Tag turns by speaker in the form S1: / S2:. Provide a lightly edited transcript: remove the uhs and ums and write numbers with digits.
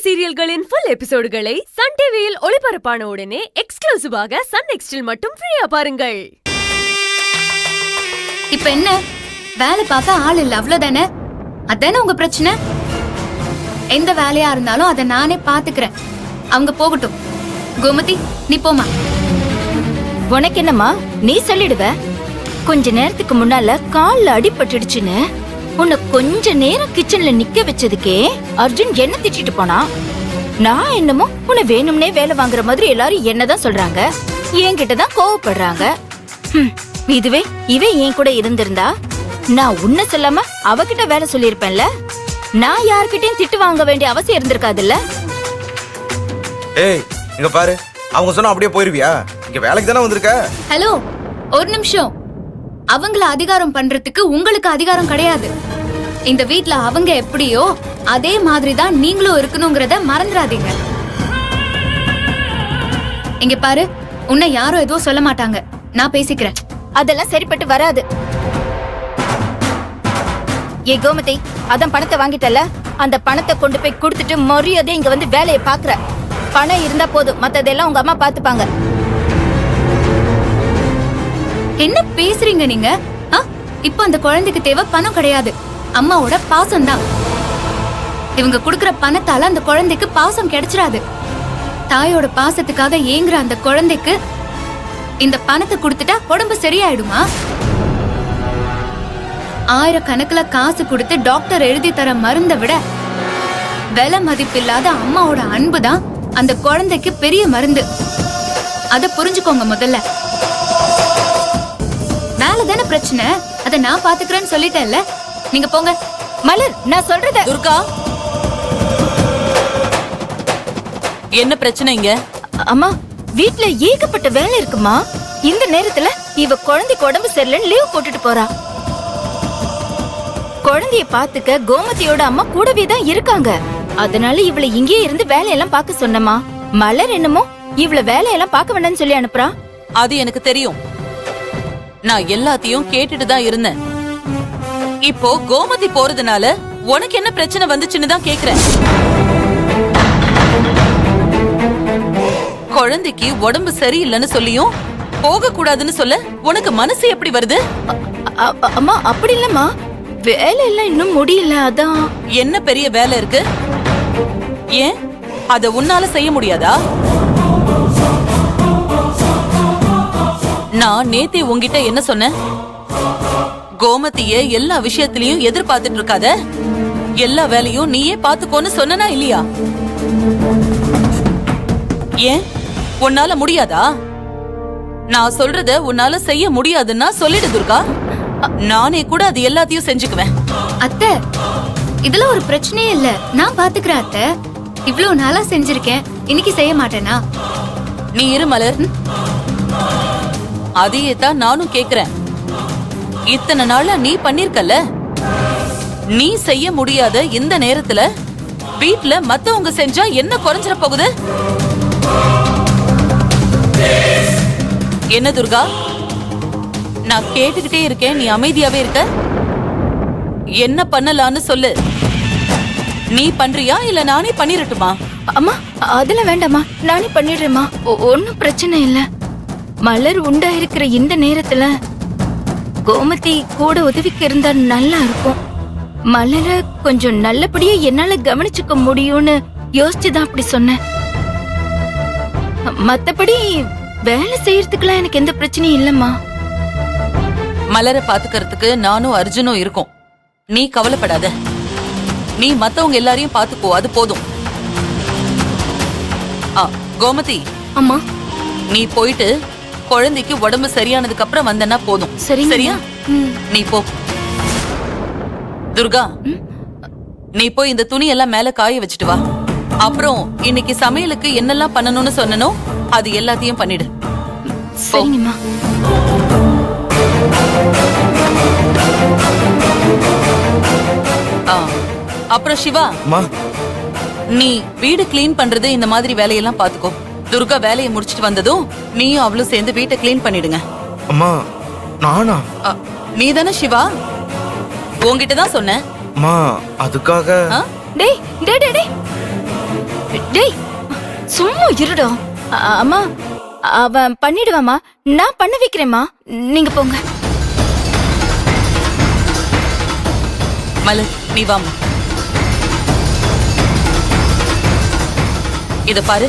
S1: சீரியல்களின் full எபிசோடுகளை Sun டிவியில் ஒளிபரப்பான உடனே எக்ஸ்க்ளூசிவாக சன் நெக்ஸ்டில் மட்டும் ஃப்ரீயா பாருங்கள்.
S2: இப்ப என்ன வேலை பார்க்க ஆள் இல்ல, அவ்வளவுதானே? அதானே உங்க பிரச்சனை? எந்த வேலையா இருந்தாலும் அதை நானே பாத்துக்கிறேன். அவங்க போகட்டும். கோமதி, நீ போமா.
S3: உனக்கு என்னம்மா, நீ சொல்லிடுவ. கொஞ்ச நேரத்துக்கு முன்னால கால்ல அடிபட்டுடுச்சுன்னு உன்னை கொஞ்ச நேரம் கிச்சன்ல நிக்க வச்சதுக்கே அர்ஜுன் என்ன திட்டிட்டு போனா. நான் என்னமோ உன்னை வேணும்னே வேலை வாங்குற மாதிரி எல்லாரும் என்னதான் சொல்றாங்க, என்கிட்டதான் கோவப்படுறாங்க. இதுவே இவன் என் கூட இருந்திருந்தா நான் உன்னை சொல்லாம அவகிட்ட வேலை சொல்லிருப்பேன்ல. நான் யார்கிட்டயும் திட்டு வாங்க வேண்டிய அவசியம் இருந்திருக்காதுல்ல.
S4: ஏய், இங்க பாரு, அவங்க சொன்னா அப்படியே போயிருவியா? இங்க வேலைக்கு தானே வந்திருக்க.
S2: ஹலோ, ஒரு நிமிஷம். அவங்கள அதிகாரம் பண்றதுக்கு உங்களுக்கு அதிகாரம் கிடையாது. இந்த வீட்ல அவங்க எப்படியோ அதே மாதிரிதான் நீங்களும் இருக்கணுங்கிறத மறந்துடாதீங்க. இங்க பாரு, உன்னை யாரும் எதுவும் சொல்ல மாட்டாங்க. நான் பேசிக்கிறேன்.
S3: அதெல்லாம் சரிப்பட்டு வராது. ஏ கோமதி, அதான் பணத்தை வாங்கிட்டல, அந்த பணத்தை கொண்டு போய் கொடுத்துட்டு மரியாதை இங்க வந்து வேலையை பாக்குற. பணம் இருந்தா போதும், மத்ததெல்லாம் உங்க அம்மா பாத்துப்பாங்க.
S2: என்ன பேசுறீங்க நீங்க? இப்ப அந்த குழந்தைக்கு தேவை பணம் கிடையாது, அம்மாவோட பாசம் தான். இவங்க குடுக்கற பணத்தால அந்த குழந்தைக்கு பாசம் கிடைச்சிடாது. தாயோட பாசத்துக்காக ஏங்குற அந்த குழந்தைக்கு இந்த பணத்தை கொடுத்துட்டா உடம்பு சரியாயிடுமா? ஆயிரக்கணக்குல காசு கொடுத்து டாக்டர் எழுதி தர மருந்தை விட விலை மதிப்பில்லாத அம்மாவோட அன்பு தான் அந்த குழந்தைக்கு பெரிய மருந்து. அத புரிஞ்சுக்கோங்க முதல்ல. வேலைதானே பிரச்சனை, அத நான் பாத்துக்கிறேன்னு சொல்லிட்டேன்ல. நீங்க போங்க.
S3: மலர், நான் சொல்றத.
S5: துர்கா, என்ன பிரச்சனை இங்க?
S3: அம்மா, வீட்ல ஏகப்பட்ட வேலை இருக்குமா. இந்த நேரத்துல இவ குழந்தைக்கு உடம்பு சரியில்லைன்னு லீவ் போட்டுட்டு போறா. குழந்தைய பாத்துக்க கோமதியோட அம்மா கூடவே தான் இருக்காங்க. அதனால இவளை இங்கே இருந்து வேலையெல்லாம் பார்க்க சொன்னமா. மலர் என்னமோ இவள வேலையெல்லாம் பார்க்க வேண்டாம்னு சொல்லி அனுப்புறா.
S5: அது எனக்கு தெரியும். நான் எல்லாத்தையும் கேட்டுட்டு தான் இருந்தேன். இப்போ கோமதி போறதுனால உனக்கு என்ன பிரச்சனை வந்துச்சுன்னு தான் கேக்குறேன். குழந்தைக்கு உடம்பு சரியில்லைன்னு சொல்லியும் போக கூடாதுன்னு சொல்ல உனக்கு மனசு எப்படி வருது?
S3: அம்மா, அப்படி இல்லம்மா, வேலை எல்லாம் இன்னும் முடியல. அதான்.
S5: என்ன பெரிய வேலை இருக்கு? ஏன் அத உன்னால செய்ய முடியாதா? நான் நேத்தே உன்கிட்ட என்ன சொன்னேன்? கோமதிய எல்லா விஷயத்திலயும் எதிர்பார்த்துட்டு இருக்காத, எல்லா வேலையும் நீயே பாத்துக்கோன்னு சொன்னா இல்லையா? ஏன் உன்னால முடியாதா? நான் சொல்றத உன்னால செய்ய முடியாதுன்னா சொல்லிடு துர்கா. நானே கூட அது எல்லாத்தையும் செஞ்சுக்குவேன்.
S2: அத்தை, இதுல ஒரு பிரச்சனையே இல்ல, நான் பாத்துக்கிறேன் அத்தை. இவ்வளவு நாளா செஞ்சிருக்கேன், இன்னைக்கு செய்ய மாட்டேனா?
S5: நீ இரு மலர். அதையே தான் நானும் கேக்குறேன். இத்தனை நாளா நீ பண்ணிருக்கல, நீ செய்ய முடியாத இந்த நேரத்துல வீட்ல மத்தவங்க செஞ்சா என்ன குறைஞ்சிட போகுது? என்ன துர்கா, நான் கேட்டுக்கிட்டே இருக்கேன், நீ அமைதியாவே இருக்க. என்ன பண்ணலான்னு சொல்லு. நீ பண்றியா இல்ல நானே பண்ணிரட்டுமா?
S3: அம்மா, அதெல்லாம் வேண்டாமா, நானே பண்ணிடுறேம்மா. ஒன்னும் பிரச்சனை இல்ல. மலர் உண்டா இருக்கிற இந்த நேரத்துல கோமதி கூட உதவிக்கு இருந்தா நல்லா இருக்கும். மலர கொஞ்சம் நல்லபடியா என்னால கவனிச்சுக்க முடியும்னு யோசிச்சுதான் அப்படி சொன்னேன். மத்தபடி வேலை செய்யறதுக்குலாம் எனக்கு எந்த பிரச்சனையும் இல்லம்மா.
S5: மலரை பாத்துக்கிறதுக்கு நானும் அர்ஜுனும் இருக்கோம். நீ கவலைப்படாத. நீ மத்தவங்க எல்லாரையும் பாத்துக்கோ, அது போதும். கோமதி,
S3: அம்மா,
S5: நீ போயிட்டு குழந்தைக்கு உடம்பு சரியானதுக்கு அப்புறம் வந்தனா போதும். சரியா? நீ போ. துர்கா, நீ போய் இந்த துணி எல்லாம் மேல காய வச்சுட்டு வா. அப்புறம் இன்னைக்கு சமையலுக்கு என்னெல்லாம் பண்ணணும்னு சொன்னனோ அது எல்லாத்தையும் பண்ணிடு.
S3: சரிங்கம்மா.
S5: அப்புறம் சிவா, நீ வீடு கிளீன் பண்றது இந்த மாதிரி வேலையெல்லாம் பாத்துக்கோ. துர்கா வேலையை முடிச்சிட்டு வந்ததும் நீயும் அவளும் சேர்ந்து வீட்டை கிளீன் பண்ணிடுங்க.
S4: அம்மா, நானா?
S5: நீ தானே சிவா? உன்கிட்ட தான் சொன்னேன்.
S4: அம்மா, அதுக்காக.
S3: டேய் டேய் டேய், டேய் சும்மா இருடா. அம்மா அவன் பண்ணிடுவாமா, நான் பண்ண வைக்கிறேம்மா, நீங்க போங்க.
S5: மலர் நீ வாமா. இத பாரு,